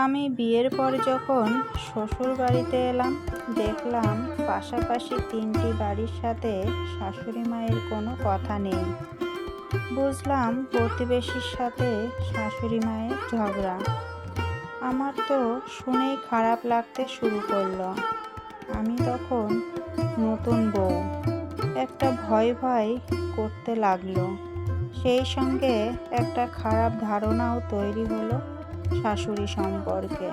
আমি বিয়ের পর যখন শ্বশুর বাড়িতে এলাম, দেখলাম পাশাপাশি 3টি বাড়ির সাথে শাশুড়ি মায়ের কোনো কথা নেই। বুঝলাম প্রতিবেশীর সাথে শাশুড়ি মায়ের ঝগড়া। আমার তো শুনেই খারাপ লাগতে শুরু করলো। আমি তখন নতুন বউ, একটা ভয় ভয় করতে লাগলো। সেই সঙ্গে একটা খারাপ ধারণাও তৈরি হলো শাশুড়ি সম্পর্কে।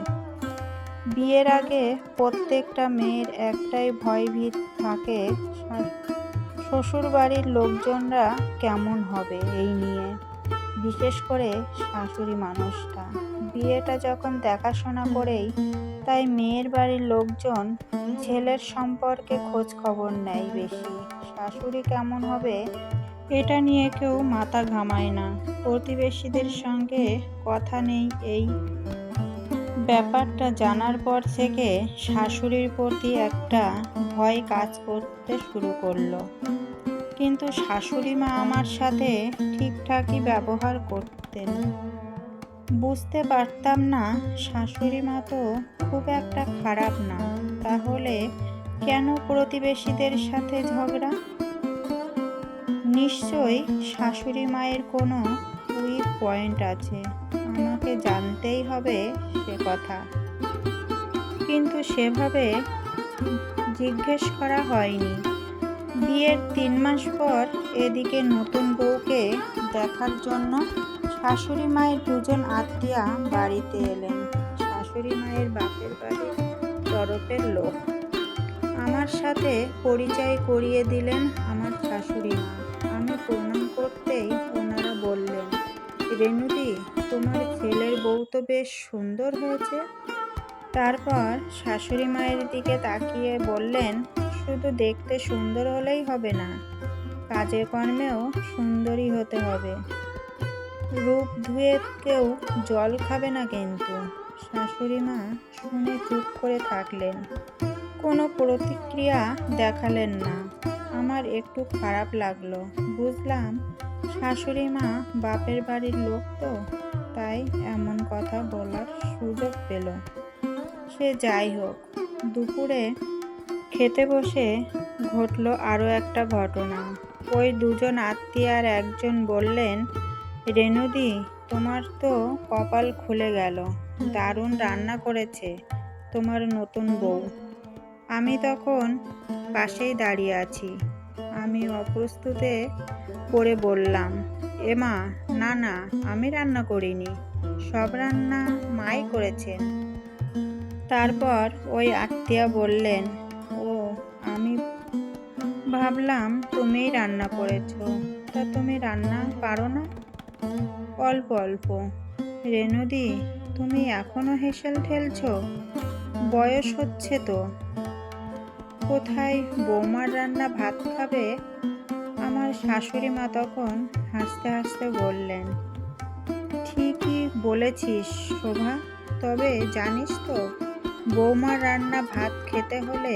বিয়ের আগে প্রত্যেকটা মেয়ের একটাই ভয়ভীত থাকে, শ্বশুর বাড়ির লোকজনরা কেমন হবে এই নিয়ে, বিশেষ করে শাশুড়ি মানুষটা। বিয়েটা যখন দেখাশোনা করেই, তাই মেয়ের বাড়ির লোকজন ছেলের সম্পর্কে খোঁজ খবর নেয় বেশি। শাশুড়ি কেমন হবে এটা নিয়ে কেউ মাথা ঘামায় না। প্রতিবেশীদের সঙ্গে কথা নেই, এই ব্যাপারটা জানার পর থেকে শাশুড়ির প্রতি একটা ভয় কাজ করতে শুরু করলো। কিন্তু শাশুড়ি মা আমার সাথে ঠিকঠাকই ব্যবহার করতেন। বুঝতে পারতাম না শাশুড়ি মা তো খুব একটা খারাপ না, তাহলে কেন প্রতিবেশীদের সাথে ঝগড়া? নিশ্চয়ই শাশুড়ি মায়ের কোনো উইক পয়েন্ট আছে, আমাকে জানতেই হবে সে কথা। কিন্তু সেভাবে জিজ্ঞেস করা হয়নি। বিয়ের 3 মাস পর এদিকে নতুন বউকে দেখার জন্য শাশুড়ি মায়ের 2জন আত্মীয়া বাড়িতে এলেন। শাশুড়ি মায়ের বাপের বাড়ির তরফের লোক। আমার সাথে পরিচয় করিয়ে দিলেন আমার শাশুড়ি মা। আমি প্রণাম করতেই ওনারা বললেন, রেনুদি, তোমার ছেলের বউ তো বেশ সুন্দর হয়েছে। তারপর শাশুড়ি মায়ের দিকে তাকিয়ে বললেন, শুধু দেখতে সুন্দর হলেই হবে না, কাজে কর্মেও সুন্দরী হতে হবে। রূপ ধুয়ে কেউ জল খাবে না কিন্তু। শাশুড়ি মা শুনে চুপ করে থাকলেন, কোনো প্রতিক্রিয়া দেখালেন না। আমার একটু খারাপ লাগলো। বুঝলাম শাশুড়ি মা বাপের বাড়ির লোক তো, তাই এমন কথা বলার সুযোগ পেল। সে যাই হোক, দুপুরে খেতে বসে ঘটল আরও একটা ঘটনা। ওই 2জন আত্মীয়ার একজন বললেন, রেনুদি, তোমার তো কপাল খুলে গেল, দারুণ রান্না করেছে তোমার নতুন বউ। আমি তখন পাশেই দাঁড়িয়ে আছি। আমি অপ্রস্তুতে করে বললাম, এমা, না না, আমি রান্না করিনি, সব রান্না মাই করেছেন। তারপর ওই আত্মীয়া বললেন, ও, আমি ভাবলাম তুমিই রান্না করেছো। তা তুমি রান্না পারো না? অল্প অল্প। রেনুদি, তুমি এখনো হেসেল ঠেলছো? বয়স হচ্ছে তো। কোথায় বৌমার রান্না ভাত খাবে? আমার শাশুড়ি মা তখন হাসতে হাসতে বললেন, ঠিকই বলেছিস শোভা, তবে জানিস তো, বৌমার রান্না ভাত খেতে হলে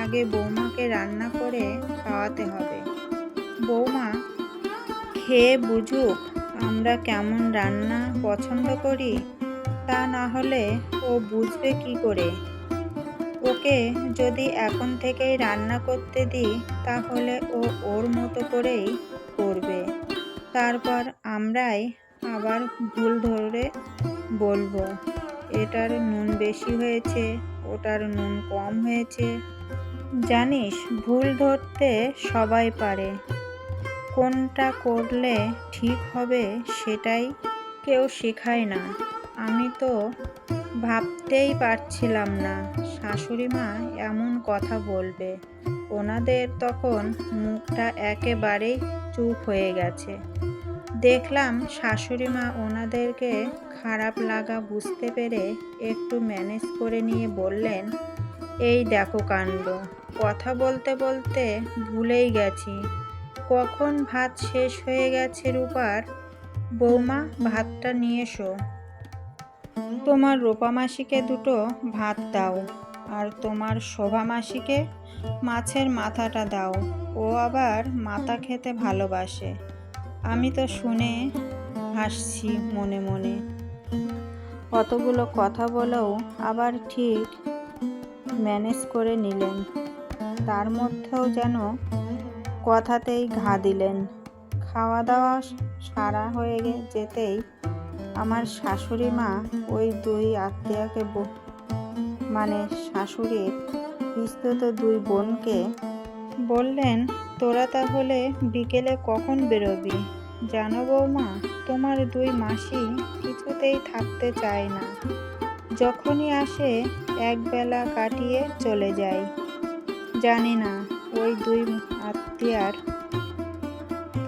আগে বৌমাকে রান্না করে খাওয়াতে হবে। বৌমা খেয়ে বুঝুক আমরা কেমন রান্না পছন্দ করি, তা না হলে ও বুঝবে কি করে? ওকে যদি এখন থেকেই রান্না করতে দিই, তাহলে ও ওর মতো করেই করবে। তারপর আমরাই আবার ভুল ধরে বলবো, এটার নুন বেশি হয়েছে, ওটার নুন কম হয়েছে। জানিস, ভুল ধরতে সবাই পারে, কোনটা করলে ঠিক হবে সেটাই কেউ শেখায় না। আমি তো ভাবতেই পারছিলাম না শাশুড়ি মা এমন কথা বলবে। ওনাদের তখন মুখটা একেবারেই চুপ হয়ে গেছে। দেখলাম শাশুড়ি মা ওনাদেরকে খারাপ লাগা বুঝতে পেরে একটু ম্যানেজ করে নিয়ে বললেন, এই দেখো কাণ্ড, কথা বলতে বলতে ভুলেই গেছি, কখন ভাত শেষ হয়ে গেছে রূপার। বৌমা, ভাতটা নিয়ে এসো। তোমার রূপা মাসিকে 2টো ভাত দাও, আর তোমার শোভা মাসিকে মাছের মাথাটা দাও, ও আবার মাথা খেতে ভালোবাসে। আমি তো শুনে হাসছি মনে মনে। অতগুলো কথা বলেও আবার ঠিক ম্যানেজ করে নিলেন। তার মধ্যেও যেন কথাতেই ঘা দিলেন। খাওয়া দাওয়া সারা হয়ে যেতেই আমার শাশুড়ি মা ওই দুই আত্মীয়াকে মানে শাশুড়ির পিস্তত দুই বোনকে বললেন, তোরা তাহলে বিকেলে কখন বেরোবি? জানো বৌমা, তোমার দুই মাসি কিছুতেই থাকতে চায় না। যখনই আসে একবেলা কাটিয়ে চলে যায়। জানি না ওই দুই আত্মীয়ার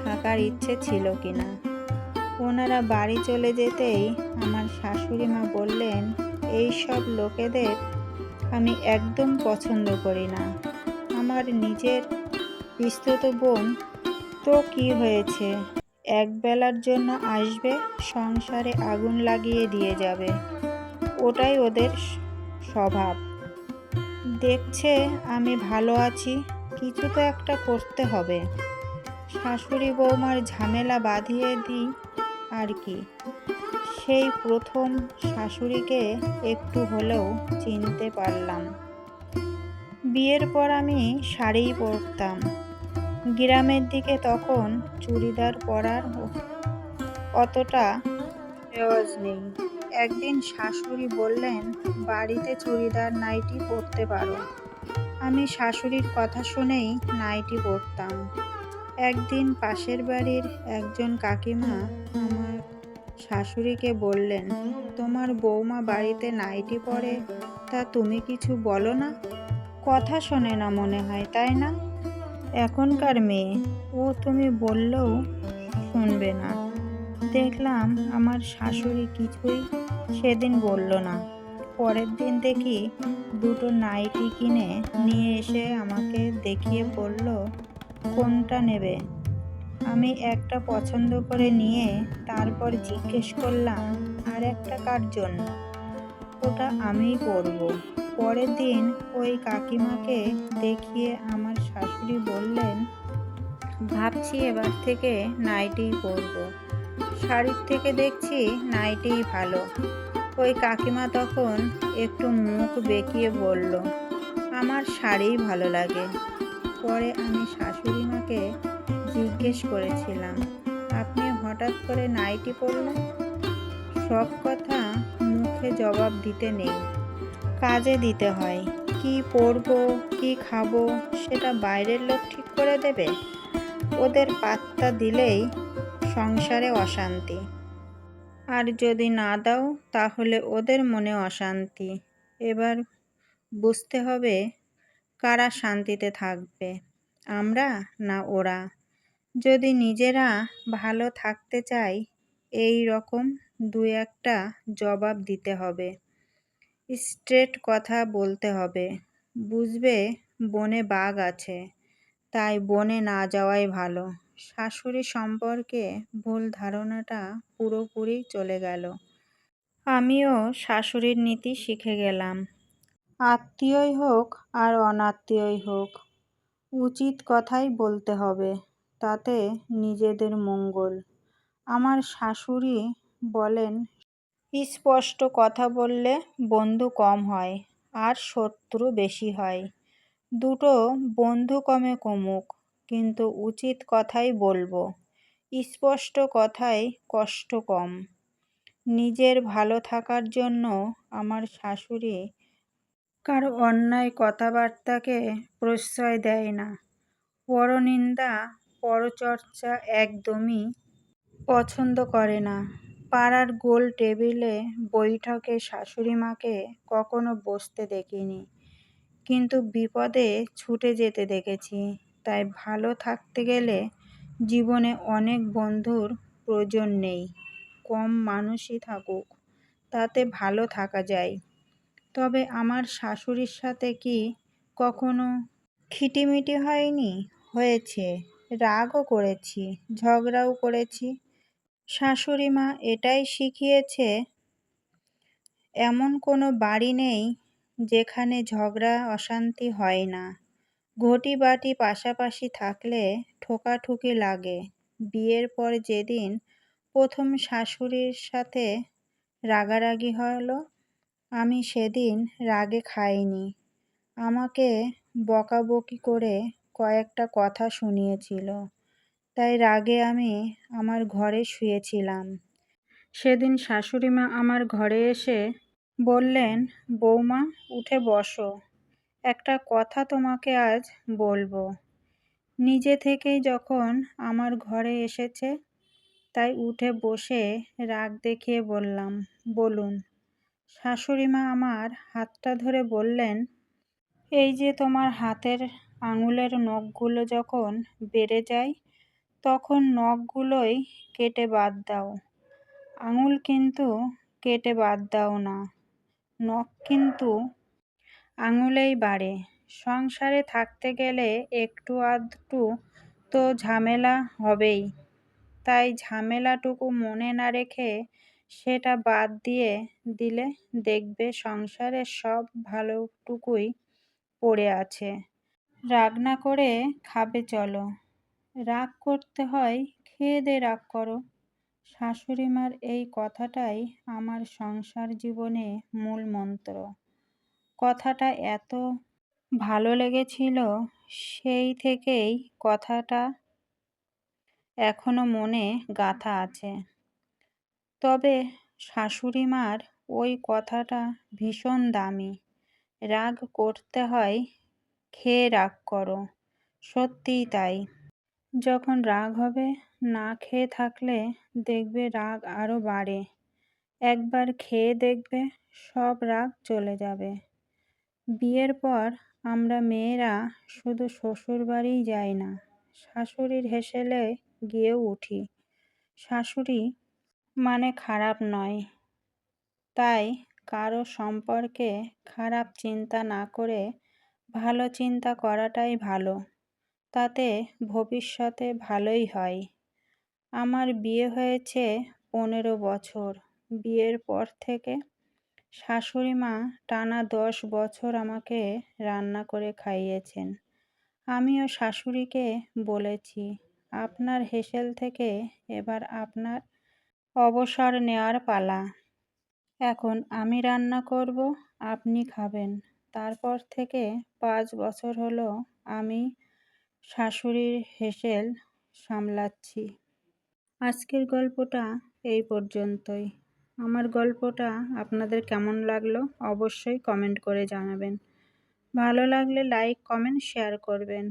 থাকার ইচ্ছে ছিল কিনা। ওনারা বাড়ি চলে যেতেই আমার শাশুড়ি মা বললেন, এই সব লোকেদের আমি একদম পছন্দ করি না। আমার নিজের পিস্তত বোন তো কি হয়েছে, একবেলার জন্য আসবে, সংসারে আগুন লাগিয়ে দিয়ে যাবে। ওটাই ওদের স্বভাব। দেখছে আমি ভালো আছি, কিছু তো একটা করতে হবে। শাশুড়ি বৌমার ঝামেলা বাঁধিয়ে দিই আর কি। সেই প্রথম শাশুড়িকে একটু হলেও চিনতে পারলাম। বিয়ের পর আমি শাড়িই পরতাম। গ্রামের দিকে তখন চুড়িদার পরার অতটা রেওয়াজ নেই। একদিন শাশুড়ি বললেন, বাড়িতে চুড়িদার নাইটি পরতে পারো। আমি শাশুড়ির কথা শুনেই নাইটি পরতাম। একদিন পাশের বাড়ির একজন কাকিমা আমার শাশুড়িকে বললেন, তোমার বৌমা বাড়িতে নাইটি পরে, তা তুমি কিছু বলো না? কথা শোনে না মনে হয়, তাই না? এখনকার মেয়ে, ও তুমি বললেও শুনবে না। দেখলাম আমার শাশুড়ি কিছুই সেদিন বলল না। পরের দিন দেখি দুটো নাইটি কিনে নিয়ে এসে আমাকে দেখিয়ে বলল, কোনটা নেবে? আমি একটা পছন্দ করে নিয়ে তারপর জিজ্ঞেস করলাম, আর একটা কার জন্য? ওটা আমিই পরবো। পরের দিন ওই কাকিমাকে দেখিয়ে আমার শাশুড়ি বললেন, ভাবছি এবার থেকে নাইটিই পরবো। শাড়ির থেকে দেখছি নাইটিই ভালো। ওই কাকিমা তখন একটু মুখ বেঁকিয়ে বলল, আমার শাড়িই ভালো লাগে। পরে আমি শাশুড়ি মাকে জিজ্ঞেস করেছিলাম, আপনি হঠাৎ করে নাইটি পরলেন? সব কথা মুখে জবাব দিতে নেই, কাজে দিতে হয়। কি পরবো, কি খাবো, সেটা বাইরের লোক ঠিক করে দেবে? ওদের পাত্তা দিলেই সংসারে অশান্তি। আর যদি না দাও তাহলে ওদের মনে অশান্তি। এবার বুঝতে হবে কারা শান্তিতে থাকবে, আমরা না ওরা। যদি নিজেরা ভালো থাকতে চাই, এই রকম দু একটা জবাব দিতে হবে, স্ট্রেট কথা বলতে হবে। বুঝবে বনে বাঘ আছে, তাই বনে না যাওয়াই ভালো। শাশুড়ি সম্পর্কে ভুল ধারণাটা পুরোপুরি চলে গেল। আমিও শাশুড়ির নীতি শিখে গেলাম। আত্মীয়ই হোক আর অনাত্মীয়ই হোক, উচিত কথাই বলতে হবে, তাতে নিজেদের মঙ্গল। আমার শাশুড়ি বলেন, স্পষ্ট কথা বললে বন্ধু কম হয় আর শত্রু বেশি হয়। দুটো বন্ধু কমে কমুক, কিন্তু উচিত কথাই বলবো। স্পষ্ট কথায় কষ্ট কম। নিজের ভালো থাকার জন্য আমার শাশুড়ি কারো অন্যায় কথাবার্তাকে প্রশ্রয় দেয় না। পরনিন্দা পরচর্চা একদমই পছন্দ করে না। পাড়ার গোল টেবিলে বৈঠকে শাশুড়ি মাকে কখনো বসতে দেখিনি, কিন্তু বিপদে ছুটে যেতে দেখেছি। তাই ভালো থাকতে গেলে জীবনে অনেক বন্ধুর প্রয়োজন নেই, কম মানুষই থাকুক, তাতে ভালো থাকা যায়। তবে আমার শাশুড়ির সাথে কি কখনো খিটিমিটি হয়নি? হয়েছে, রাগও করেছি, ঝগড়াও করেছি। শাশুড়ি মা এটাই শিখিয়েছে, এমন কোনো বাড়ি নেই যেখানে ঝগড়া অশান্তি হয় না। ঘটি বাটি পাশাপাশি থাকলে ঠোকাঠুকি লাগে। বিয়ের পর যেদিন প্রথম শাশুড়ির সাথে রাগারাগি হলো। আমি সেদিন রাগে খাইনি। আমাকে বকাবকি করে কয়েকটা কথা শুনিয়েছিল। তাই রাগে আমি আমার ঘরে শুয়েছিলাম। সেদিন শাশুড়িমা আমার ঘরে এসে বললেন, বৌমা উঠে বসো, একটা কথা তোমাকে আজ বলবো। নিজে থেকেই যখন আমার ঘরে এসেছে তাই উঠে বসে রাগ দেখিয়ে বললাম, বলুন। শাশুড়িমা আমার হাতটা ধরে বললেন, এই যে তোমার হাতের আঙুলের নখগুলো যখন বেড়ে যায় তখন নখগুলোই কেটে বাদ দাও, আঙুল কিন্তু কেটে বাদ দাও না। নখ কিন্তু আঙুলেই বাড়ে। সংসারে থাকতে গেলে একটু আধটু তো ঝামেলা হবেই। তাই ঝামেলাটুকু মনে না রেখে সেটা বাদ দিয়ে দিলে দেখবে সংসারের সব ভালোটুকুই পড়ে আছে। রাগ না করে খাবে চলো। রাগ করতে হয় খেয়ে দে রাগ করো। শাশুড়িমার এই কথাটাই আমার সংসার জীবনে মূল মন্ত্র। কথাটা এত ভালো লেগেছিল, সেই থেকেই কথাটা এখনো মনে গাঁথা আছে। তবে শাশুড়িমার ওই কথাটা ভীষণ দামি। রাগ করতে হয় খেয়ে রাগ করো। সত্যিই তাই। যখন রাগ হবে না খেয়ে থাকলে দেখবে রাগ আরো বাড়ে। একবার খেয়ে দেখবে সব রাগ চলে যাবে। বিয়ের পর আমরা মেয়েরা শুধু শ্বশুরবাড়িই যাই না, শাশুড়ির হেসেলে গিয়েও উঠি। শাশুড়ি মানে খারাপ নয়, তাই কারো সম্পর্কে খারাপ চিন্তা না করে ভালো চিন্তা করাটাই ভালো। তাতে ভবিষ্যতে ভালোই হয়। আমার বিয়ে হয়েছে 15 বছর। বিয়ের পর থেকে শাশুড়িমা টানা 10 বছর আমাকে রান্না করে খাইয়েছেন। আমিও শাশুড়িকে বলেছি, আপনার হেসেল থেকে এবার আপনার অবসর নেওয়ার পালা। এখন আমি রান্না করব, আপনি খাবেন। তারপর থেকে 5 বছর হলো আমি শাশুড়ির হেসেল সামলাচ্ছি। আজকের গল্পটা এই পর্যন্তই। আমার গল্পটা আপনাদের কেমন লাগলো অবশ্যই কমেন্ট করে জানাবেন। ভালো লাগলে লাইক, কমেন্ট, শেয়ার করবেন।